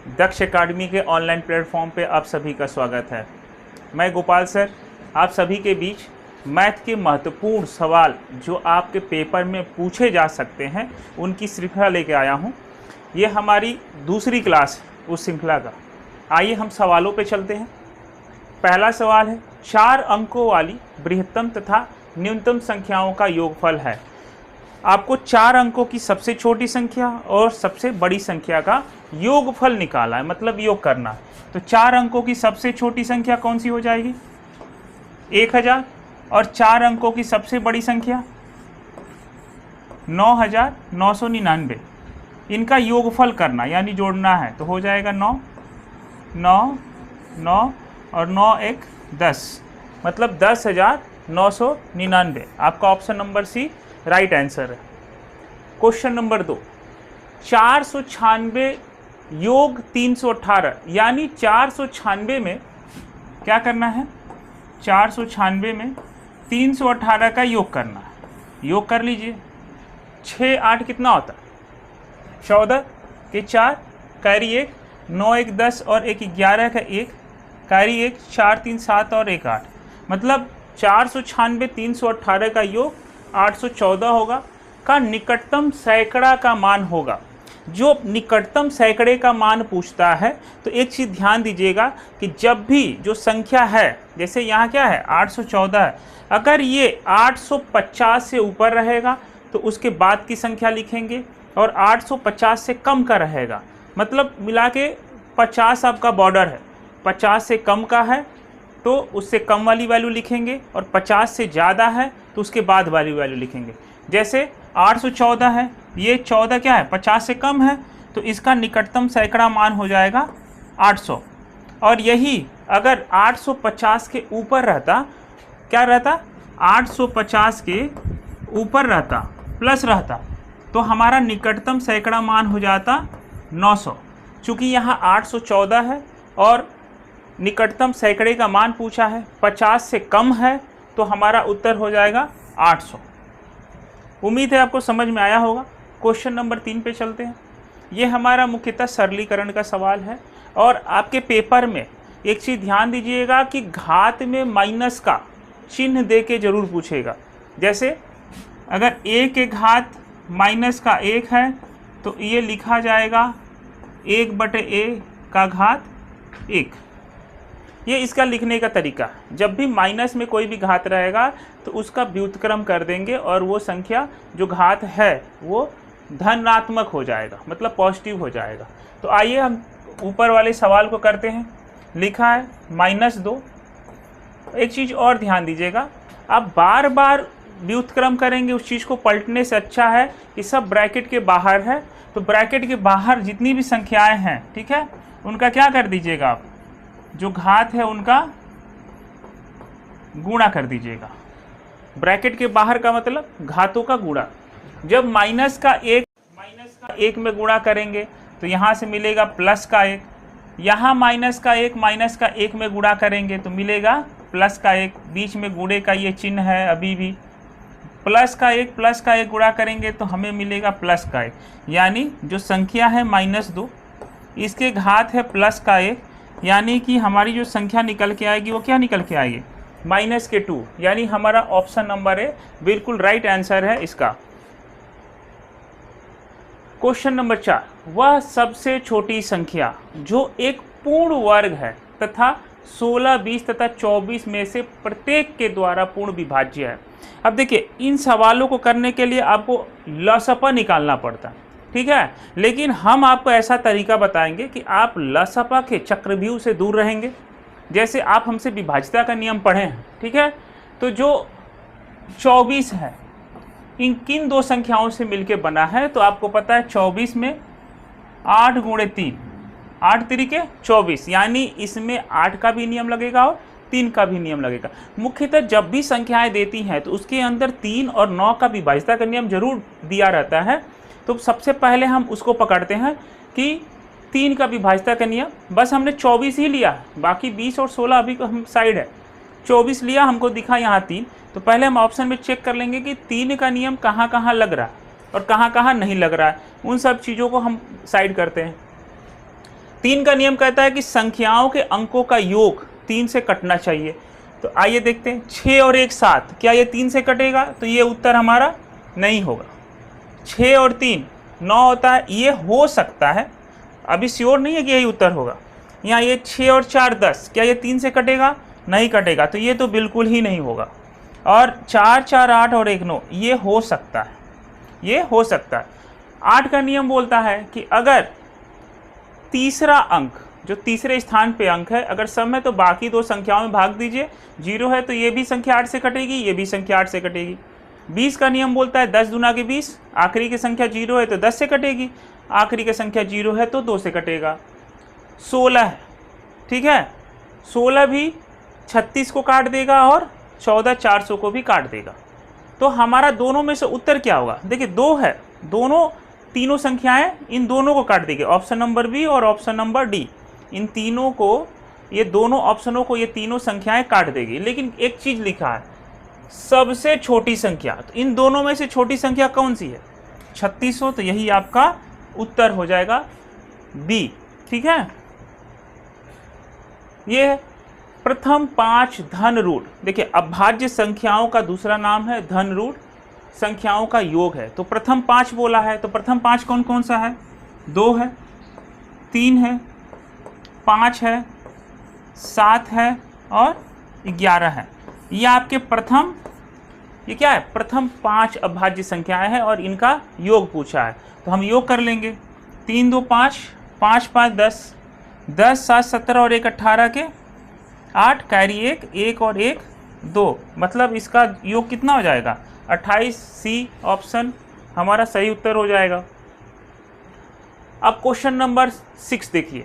दक्ष academy के online platform पे आप सभी का स्वागत है। मैं गोपाल सर आप सभी के बीच मैथ के महत्वपूर्ण सवाल जो आपके पेपर में पूछे जा सकते हैं उनकी श्रृंखला लेके आया हूँ। ये हमारी दूसरी क्लास है उस श्रृंखला का। आइए हम सवालों पे चलते हैं। पहला सवाल है, 4 अंकों वाली बृहत्तम तथा न्यूनतम संख्याओं का योगफल है। आपको 4 अंकों की सबसे छोटी संख्या और सबसे बड़ी संख्या का योगफल निकाला है, मतलब योग करना है। तो 4 अंकों की सबसे छोटी संख्या कौन सी हो जाएगी? 1000। और 4 अंकों की सबसे बड़ी संख्या 9999। इनका योगफल करना यानी जोड़ना है, तो हो जाएगा 9 9 9 और 9 1 10, मतलब 10,999। आपका option number C right answer है। क्वेश्चन नंबर 2, 496 योग 318, यानी 496 में क्या करना है? 496 में 318 का योग करना है। योग कर लीजिए। 6 8 कितना होता है? 14 के 4, कैरी 1, 9 1 10 और 1 11 का 1, कैरी 1, 4 3 7 और 1 8, मतलब 496 318 का योग 814 होगा। का निकटतम सैकड़ा का मान होगा। जो निकटतम सैकड़े का मान पूछता है तो एक चीज़ ध्यान दीजिएगा कि जब भी जो संख्या है, जैसे यहाँ क्या है 814 है, अगर ये 850 से ऊपर रहेगा तो उसके बाद की संख्या लिखेंगे, और 850 से कम का रहेगा, मतलब मिला के 50 आपका बॉर्डर है, 50 से कम का है तो उससे कम वाली वैल्यू लिखेंगे, और 50 से ज़्यादा है तो उसके बाद वाली वैल्यू लिखेंगे। जैसे 814 है, ये 14 क्या है 50 से कम है, तो इसका निकटतम सैकड़ा मान हो जाएगा 800। और यही अगर 850 के ऊपर रहता, क्या रहता 850 के ऊपर रहता प्लस रहता, तो हमारा निकटतम सैकड़ा मान हो जाता 900। चूँकि यहाँ 814 है और निकटतम सैकड़े का मान पूछा है, 50 से कम है, तो हमारा उत्तर हो जाएगा 800। उम्मीद है आपको समझ में आया होगा। क्वेश्चन नंबर 3 पे चलते हैं। ये हमारा मुख्यतः सरलीकरण का सवाल है, और आपके पेपर में एक चीज़ ध्यान दीजिएगा कि घात में माइनस का चिन्ह दे के जरूर पूछेगा। जैसे अगर a के घात माइनस का 1 है तो ये लिखा जाएगा 1/a का घात 1। ये इसका लिखने का तरीका। जब भी माइनस में कोई भी घात रहेगा तो उसका व्युत्क्रम कर देंगे और वो संख्या जो घात है वो धनात्मक हो जाएगा, मतलब पॉजिटिव हो जाएगा। तो आइए हम ऊपर वाले सवाल को करते हैं। लिखा है -2। एक चीज़ और ध्यान दीजिएगा, आप बार बार व्युत्क्रम करेंगे उस चीज़ को पलटने से अच्छा है कि सब ब्रैकेट के बाहर है, तो ब्रैकेट के बाहर जितनी भी संख्याएं हैं, ठीक है, उनका क्या कर दीजिएगा, आप जो घात है उनका गुणा कर दीजिएगा। ब्रैकेट के बाहर का मतलब घातों का गुणा। जब माइनस का 1 में गुणा करेंगे तो यहाँ से मिलेगा प्लस का 1, यहाँ माइनस का 1 में गुणा करेंगे तो मिलेगा प्लस का 1। बीच में गुणे का ये चिन्ह है अभी भी। प्लस का 1 गुणा करेंगे तो हमें मिलेगा प्लस का 1, यानी जो संख्या है -2 इसके घात है प्लस का 1, यानी कि हमारी जो संख्या निकल के आएगी वो क्या निकल के आएगी -2, यानी हमारा ऑप्शन नंबर ए बिल्कुल राइट आंसर है इसका। क्वेश्चन नंबर 4, वह सबसे छोटी संख्या जो एक पूर्ण वर्ग है तथा 16, 20 तथा 24 में से प्रत्येक के द्वारा पूर्ण विभाज्य है। अब देखिए, इन सवालों को करने के लिए आपको लसपा निकालना पड़ता है, ठीक है, लेकिन हम आपको ऐसा तरीका बताएंगे कि आप लसपा के चक्रव्यूह से दूर रहेंगे। जैसे आप हमसे विभाज्यता का नियम पढ़े हैं, ठीक है, तो जो 24 है इन किन 2 संख्याओं से मिलके बना है, तो आपको पता है 24 में 8 × 3, 8 तिरिके 24, यानी इसमें 8 का भी नियम लगेगा और 3 का भी नियम लगेगा। मुख्यतः जब भी संख्याएं देती हैं तो उसके अंदर 3 और 9 का विभाज्यता का नियम जरूर दिया रहता है। तो सबसे पहले हम उसको पकड़ते हैं कि 3 का विभाज्यता का नियम। बस हमने 24 ही लिया, बाकी 20 और 16 अभी को हम साइड है। 24 लिया, हमको दिखा यहाँ 3, तो पहले हम ऑप्शन में चेक कर लेंगे कि 3 का नियम कहाँ कहाँ लग रहा है और कहाँ कहाँ नहीं लग रहा है। उन सब चीज़ों को हम साइड करते हैं। 3 का नियम कहता है कि संख्याओं के अंकों का योग 3 से कटना चाहिए। तो आइए देखते हैं, 6 और 1 7, क्या ये 3 से कटेगा? तो ये उत्तर हमारा नहीं होगा। 6 और 3 9 होता है, ये हो सकता है, अभी श्योर नहीं है कि यही उत्तर होगा। यहाँ ये 6 और 4 10, क्या ये 3 से कटेगा? नहीं कटेगा, तो ये तो बिल्कुल ही नहीं होगा। और 4 4 8 और 1 9, ये हो सकता है, ये हो सकता है। 8 का नियम बोलता है कि अगर तीसरा अंक, जो तीसरे स्थान पे अंक है, अगर सम है तो बाकी दो संख्याओं में भाग दीजिए। 0 है तो ये भी संख्या 8 से कटेगी, ये भी संख्या 8 से कटेगी। 20 का नियम बोलता है 10 दूना के 20, आखिरी की संख्या 0 है तो 10 से कटेगी, आखिरी की संख्या 0 है तो 2 से कटेगा। 16 है, ठीक है, 16 भी 36 को काट देगा और 14 400 को भी काट देगा। तो हमारा दोनों में से उत्तर क्या होगा? देखिए 2 है, दोनों तीनों संख्याएं इन दोनों को काट देगी, ऑप्शन नंबर बी और ऑप्शन नंबर डी, इन तीनों को, ये दोनों ऑप्शनों को ये तीनों संख्याएं काट देगी। लेकिन एक चीज लिखा है, सबसे छोटी संख्या, तो इन दोनों में से छोटी संख्या कौन सी है? 3600, तो यही आपका उत्तर हो जाएगा बी, ठीक है। ये है प्रथम 5 धन रूट। देखिए अभाज्य संख्याओं का दूसरा नाम है धन रूट, संख्याओं का योग है। तो प्रथम 5 बोला है, तो प्रथम 5 कौन कौन सा है? 2 है, 3 है, 5 है, 7 है और 11 है। ये आपके प्रथम, ये क्या है? प्रथम 5 अभाज्य संख्याएं हैं और इनका योग पूछा है, तो हम योग कर लेंगे। 3 2 5, 5 5 10, 10 7 17 और 1 18 के 8, कैरी 1, 1 और 1 2, मतलब इसका योग कितना हो जाएगा? 28। सी ऑप्शन हमारा सही उत्तर हो जाएगा। अब क्वेश्चन नंबर 6 देखिए,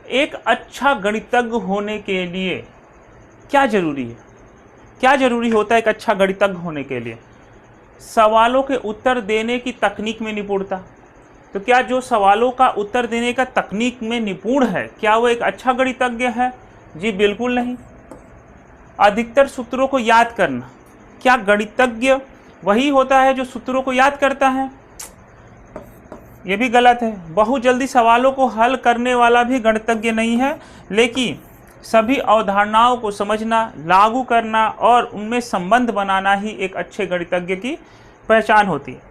एक अच्छा गणितज्ञ होने के लिए क्या जरूरी है? क्या जरूरी होता है एक अच्छा गणितज्ञ होने के लिए? सवालों के उत्तर देने की तकनीक में निपुणता। तो क्या जो सवालों का उत्तर देने का तकनीक में निपुण है, क्या वो एक अच्छा गणितज्ञ है? जी बिल्कुल नहीं। अधिकतर सूत्रों को याद करना, क्या गणितज्ञ वही होता है जो सूत्रों को याद करता है? ये भी गलत है। बहुत जल्दी सवालों को हल करने वाला भी गणितज्ञ नहीं है, लेकिन सभी अवधारणाओं को समझना, लागू करना और उनमें संबंध बनाना ही एक अच्छे गणितज्ञ की पहचान होती है।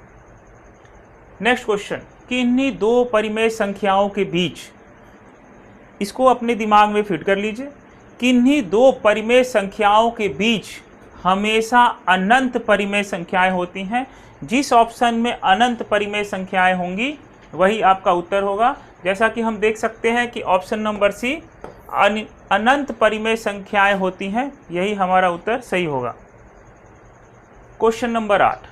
नेक्स्ट क्वेश्चन, किन्हीं दो परिमेय संख्याओं के बीच, इसको अपने दिमाग में फिट कर लीजिए, किन्हीं दो परिमेय संख्याओं के बीच हमेशा अनंत परिमेय संख्याएं होती हैं। जिस ऑप्शन में अनंत परिमेय संख्याएं होंगी वही आपका उत्तर होगा। जैसा कि हम देख सकते हैं कि ऑप्शन नंबर सी अनंत परिमेय संख्याएं होती हैं, यही हमारा उत्तर सही होगा। क्वेश्चन नंबर 8,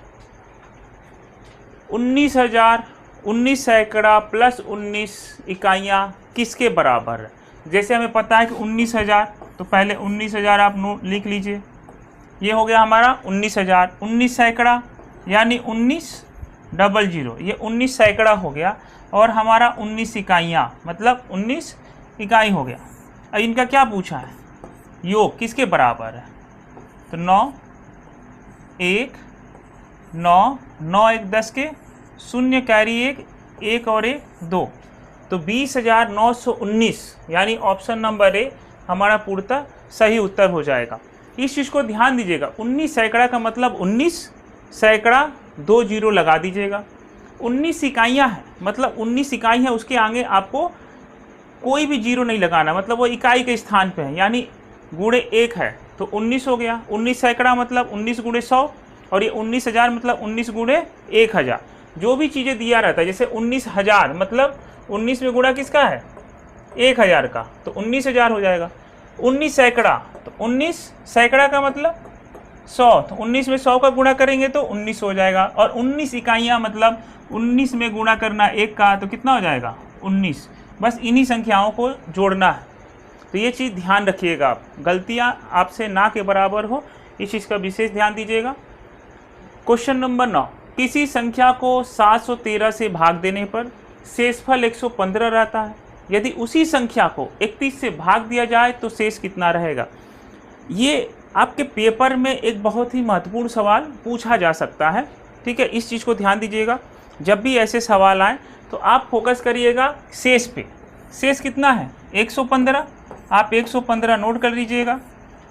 19 सैकड़ा प्लस 19 इकाइयाँ किसके बराबर है? जैसे हमें पता है कि 19,000, तो पहले 19,000 आप नोट लिख लीजिए, ये हो गया हमारा 19,000। 19 सैकड़ा यानी 19 00, ये 19 सैकड़ा हो गया, और हमारा 19 इकाइयाँ मतलब 19 इकाई हो गया। अब इनका क्या पूछा है? योग किसके बराबर है? तो 9 1 9 9 1 10 के, 0 कैरी 1 1 और 1 2, तो 20,919 यानी ऑप्शन नंबर ए हमारा पूर्णतः सही उत्तर हो जाएगा। इस चीज़ को ध्यान दीजिएगा, 19 सैकड़ा का मतलब 19 सैकड़ा 2 0 लगा दीजिएगा। 19 इकाइयाँ हैं, मतलब 19 इकाई है, उसके आगे आपको कोई भी 0 नहीं लगाना, मतलब वो इकाई के स्थान पे है, यानी गुणे 1 है तो 19 हो गया। 19 सैकड़ा मतलब 19 गुणे 100, और ये 19,000 मतलब 19 गुणे 1,000। जो भी चीज़ें दिया रहता है, जैसे 19,000 मतलब 19 में गुणा किसका है? 1,000 का, तो 19,000 हो जाएगा। 19 सैकड़ा, तो 19 सैकड़ा का मतलब 100, तो 19 में 100 का गुणा करेंगे तो 19 हो जाएगा। और 19 इकाइयाँ मतलब 19 में गुणा करना 1 का, तो कितना हो जाएगा? 19। बस इन्हीं संख्याओं को जोड़ना है, तो ये चीज़ ध्यान रखिएगा आप, गलतियाँ आपसे ना के बराबर हो, इस चीज़ का विशेष ध्यान दीजिएगा। क्वेश्चन नंबर 9, किसी संख्या को 713 से भाग देने पर शेषफल 115 रहता है, यदि उसी संख्या को 31 से भाग दिया जाए तो शेष कितना रहेगा? ये आपके पेपर में एक बहुत ही महत्वपूर्ण सवाल पूछा जा सकता है, ठीक है, इस चीज़ को ध्यान दीजिएगा। जब भी ऐसे सवाल आए तो आप फोकस करिएगा शेष पे, शेष कितना है 115, आप 115 नोट कर लीजिएगा।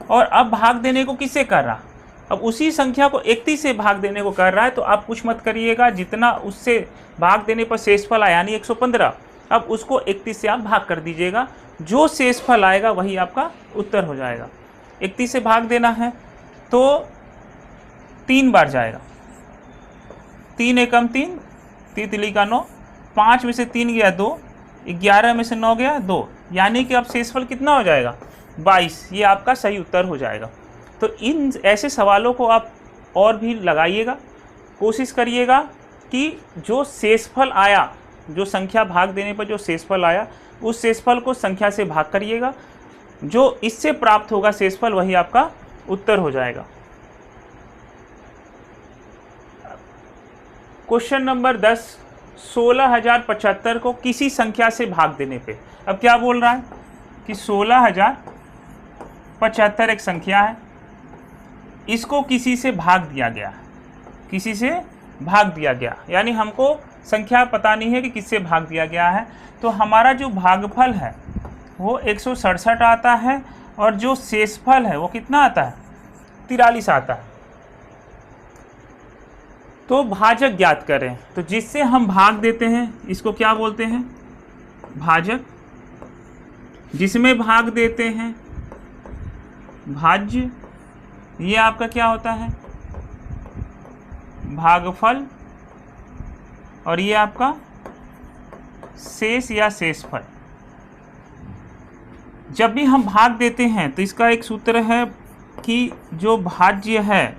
और अब भाग देने को किससे कर रहा, अब उसी संख्या को 31 से भाग देने को कर रहा है, तो आप कुछ मत करिएगा, जितना उससे भाग देने पर शेषफल आया यानी 115, अब उसको 31 से आप भाग कर दीजिएगा, जो शेषफल आएगा वही आपका उत्तर हो जाएगा। 31 से भाग देना है तो 3 बार जाएगा, 3 एकम 3, 3 तिली का 9, 5 में से 3 गया 2, 11 में से 9 गया 2, यानी कि अब शेषफल कितना हो जाएगा 22। ये आपका सही उत्तर हो जाएगा। तो इन ऐसे सवालों को आप और भी लगाइएगा, कोशिश करिएगा कि जो शेषफल आया, जो संख्या भाग देने पर जो शेषफल आया, उस शेषफल को संख्या से भाग करिएगा, जो इससे प्राप्त होगा शेषफल वही आपका उत्तर हो जाएगा। क्वेश्चन नंबर 10, 16,075 को किसी संख्या से भाग देने पे। अब क्या बोल रहा है कि 16,075 एक संख्या है, इसको किसी से भाग दिया गया, किसी से भाग दिया गया, यानी हमको संख्या पता नहीं है कि किससे भाग दिया गया है। तो हमारा जो भागफल है वो 167 आता है, और जो शेषफल है वो कितना आता है 43 आता है। तो भाजक ज्ञात करें, तो जिससे हम भाग देते हैं इसको क्या बोलते हैं भाजक, जिसमें भाग देते हैं भाज्य, ये आपका क्या होता है भागफल, और ये आपका शेष या शेषफल। जब भी हम भाग देते हैं तो इसका एक सूत्र है कि जो भाज्य है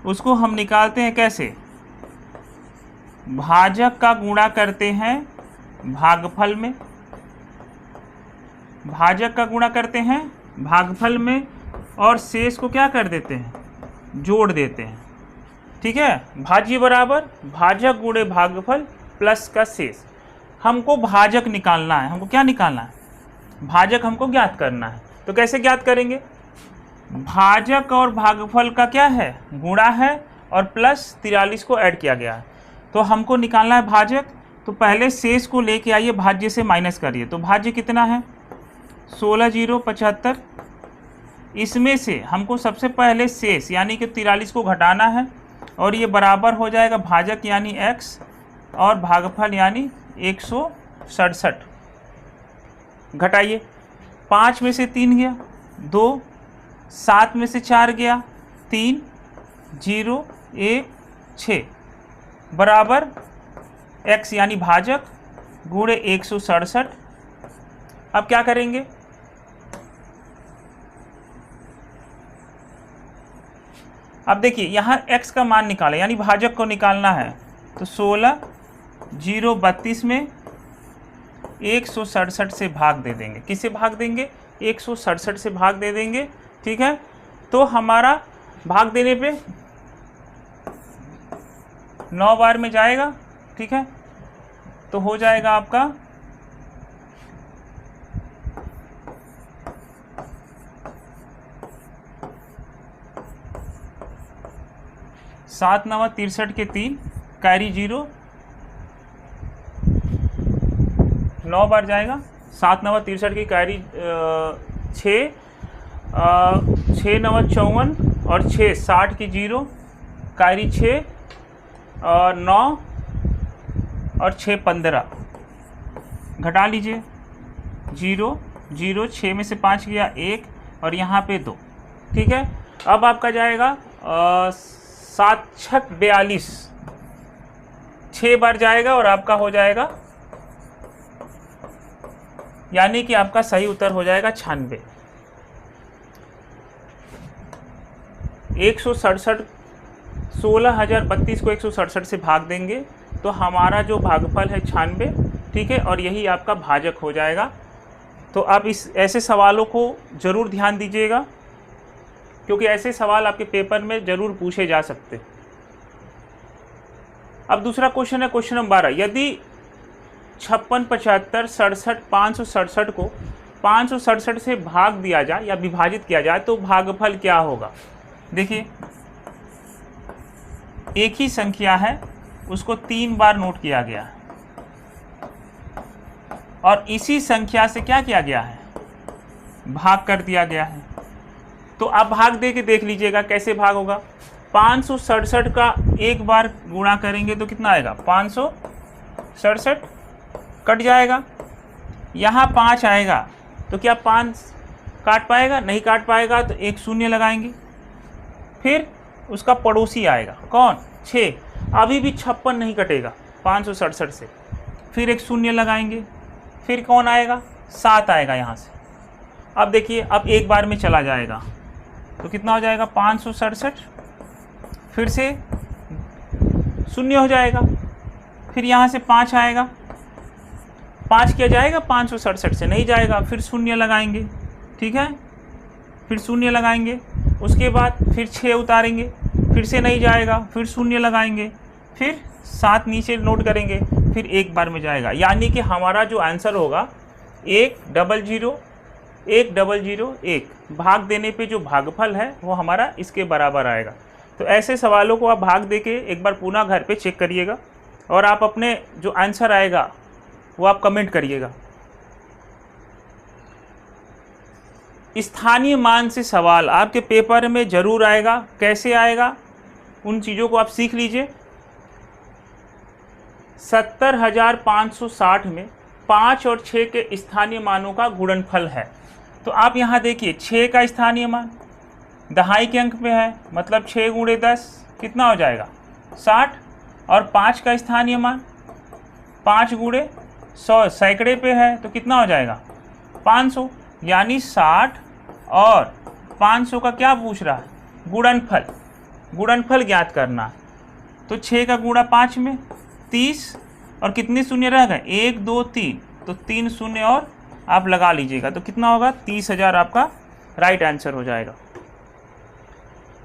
उसको हम निकालते हैं कैसे, भाजक का गुणा करते हैं भागफल में, भाजक का गुणा करते हैं भागफल में, और शेष को क्या कर देते हैं जोड़ देते हैं। ठीक है, भाज्य बराबर भाजक गुणे भागफल प्लस का शेष। हमको भाजक निकालना है, हमको क्या निकालना है भाजक हमको ज्ञात करना है। तो कैसे ज्ञात करेंगे, भाजक और भागफल का क्या है गुणा है, और प्लस 43 को ऐड किया गया है। तो हमको निकालना है भाजक, तो पहले शेष को लेके आइए, भाज्य से माइनस करिए। तो भाज्य कितना है 16,075, इसमें से हमको सबसे पहले शेष यानी कि 43 को घटाना है, और ये बराबर हो जाएगा भाजक यानी x और भागफल यानी 167। घटाइए, 5 में से 3 गया 2, 7 में से 4 गया 3, 0 1 6 बराबर x यानी भाजक गुणे 167। अब क्या करेंगे, अब देखिए यहाँ x का मान निकालें, यानी भाजक को निकालना है। तो 16,032 में 167 से भाग दे देंगे, किससे भाग देंगे 167 से भाग दे देंगे। ठीक है, तो हमारा भाग देने पे 9 बार में जाएगा। ठीक है, तो हो जाएगा आपका 7 9 63 के 3 कैरी 0, 9 बार जाएगा। 7 9 63 की कैरी 6, 6 9 54 और 6 60 की 0 कैरी 6 और 9 और 6 15। घटा लीजिए 0 0, 6 में से 5 गया 1 और यहाँ पे 2। ठीक है, अब आपका जाएगा 7 6 42, 6 बार जाएगा और आपका हो जाएगा, यानी कि आपका सही उत्तर हो जाएगा 96। 167, 16,032 को 167 से भाग देंगे तो हमारा जो भागफल है 96। ठीक है, और यही आपका भाजक हो जाएगा। तो आप इस ऐसे सवालों को ज़रूर ध्यान दीजिएगा, क्योंकि ऐसे सवाल आपके पेपर में ज़रूर पूछे जा सकते। अब दूसरा क्वेश्चन है क्वेश्चन नंबर 12। यदि 56 75 67 567 को 567 से भाग दिया जाए या विभाजित किया जाए तो भागफल क्या होगा। देखिए, एक ही संख्या है, उसको 3 बार नोट किया गया है। और इसी संख्या से क्या किया गया है, भाग कर दिया गया है। तो आप भाग दे के देख लीजिएगा कैसे भाग होगा। 567 का एक बार गुणा करेंगे तो कितना आएगा, 567 कट जाएगा। यहाँ 5 आएगा तो क्या 5 काट पाएगा, नहीं काट पाएगा, तो एक शून्य लगाएंगे। फिर उसका पड़ोसी आएगा कौन, 6, अभी भी 56 नहीं कटेगा 567 से, फिर एक शून्य लगाएंगे। फिर कौन आएगा, 7 आएगा यहाँ से। अब देखिए अब एक बार में चला जाएगा तो कितना हो जाएगा, 567, फिर से शून्य हो जाएगा। फिर यहाँ से 5 आएगा, 5 किया जाएगा 567 से, नहीं जाएगा, फिर शून्य लगाएंगे, ठीक है, फिर शून्य लगाएंगे। उसके बाद फिर 6 उतारेंगे, फिर से नहीं जाएगा, फिर शून्य लगाएंगे, फिर 7 नीचे नोट करेंगे, फिर एक बार में जाएगा। यानी कि हमारा जो आंसर होगा 10001 भाग देने पे जो भागफल है वो हमारा इसके बराबर आएगा। तो ऐसे सवालों को आप भाग दे के एक बार पुनः घर पे चेक करिएगा और आप अपने जो आंसर आएगा वो आप कमेंट करिएगा। स्थानीय मान से सवाल आपके पेपर में ज़रूर आएगा। कैसे आएगा उन चीज़ों को आप सीख लीजिए। 70,560 में 5 और 6 के स्थानीय मानों का गुणनफल है। तो आप यहाँ देखिए 6 का स्थानीय मान दहाई के अंक पे है, मतलब 6 गुणे 10 कितना हो जाएगा, 60। और 5 का स्थानीय मान 5 गुणे 100 सैकड़े पे है, तो कितना हो जाएगा, 500। यानी 60 और 500 का क्या पूछ रहा है, गुणनफल। गुणनफल ज्ञात करना है। तो 6 का गुणा 5 में 30 और कितने शून्य रह गए, 1 2 3, तो 3 शून्य और आप लगा लीजिएगा तो कितना होगा, 30,000 आपका राइट आंसर हो जाएगा।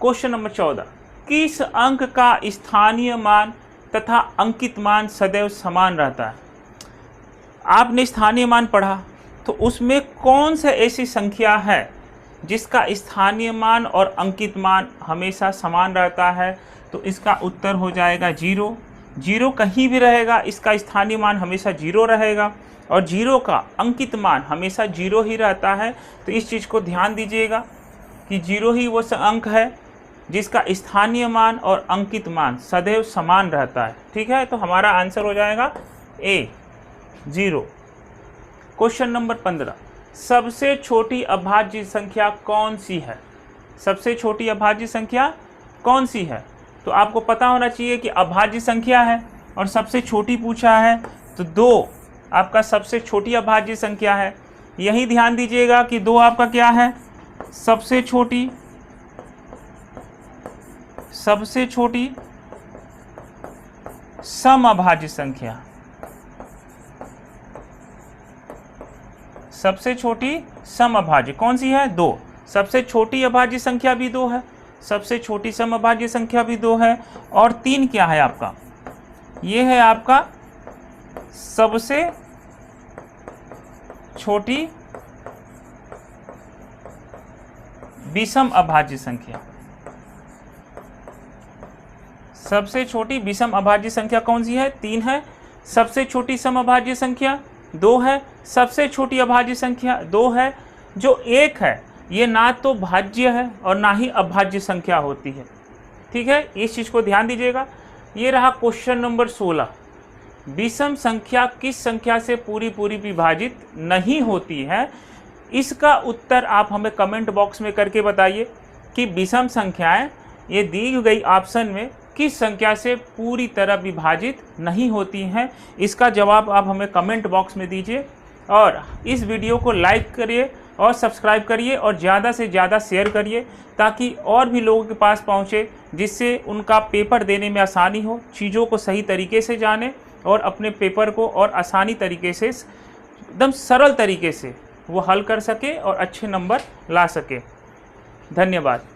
क्वेश्चन नंबर 14, किस अंक का स्थानीय मान तथा अंकित मान सदैव समान रहता है। आपने स्थानीय मान पढ़ा तो उसमें कौन सा ऐसी संख्या है जिसका स्थानीय मान और अंकित मान हमेशा समान रहता है। तो इसका उत्तर हो जाएगा 0। 0 कहीं भी रहेगा, इसका स्थानीय मान हमेशा 0 रहेगा और 0 का अंकित मान हमेशा 0 ही रहता है। तो इस चीज़ को ध्यान दीजिएगा कि 0 ही वो अंक है जिसका स्थानीय मान और अंकित मान सदैव समान रहता है। ठीक है, तो हमारा आंसर हो जाएगा A 0। क्वेश्चन नंबर 15, सबसे छोटी अभाज्य संख्या कौन सी है। सबसे छोटी अभाज्य संख्या कौन सी है। तो आपको पता होना चाहिए कि अभाज्य संख्या है और सबसे छोटी पूछा है, तो 2 आपका सबसे छोटी अभाज्य संख्या है। यही ध्यान दीजिएगा कि 2 आपका क्या है, सबसे छोटी समअभाज्य संख्या। सबसे छोटी समअभाज्य कौन सी है, 2। सबसे छोटी अभाज्य संख्या भी 2 है, सबसे छोटी समअभाज्य संख्या भी 2 है, और 3 क्या है आपका, ये है आपका सबसे छोटी विषम अभाज्य संख्या। सबसे छोटी विषम अभाज्य संख्या कौन सी है, 3 है। सबसे छोटी समअभाज्य संख्या 2 है। सबसे छोटी अभाज्य संख्या 2 है। जो 1 है ये ना तो भाज्य है और ना ही अभाज्य संख्या होती है। ठीक है, इस चीज़ को ध्यान दीजिएगा। ये रहा क्वेश्चन नंबर 16, विषम संख्या किस संख्या से पूरी विभाजित नहीं होती है। इसका उत्तर आप हमें कमेंट बॉक्स में करके बताइए कि विषम संख्याएं ये दी गई ऑप्शन में किस संख्या से पूरी तरह विभाजित नहीं होती हैं। इसका जवाब आप हमें कमेंट बॉक्स में दीजिए और इस वीडियो को लाइक करिए और सब्सक्राइब करिए और ज़्यादा से ज़्यादा शेयर करिए ताकि और भी लोगों के पास पहुँचे, जिससे उनका पेपर देने में आसानी हो, चीज़ों को सही तरीके से जाने और अपने पेपर को और आसानी तरीके से एकदम सरल तरीके से वो हल कर सके और अच्छे नंबर ला सके। धन्यवाद।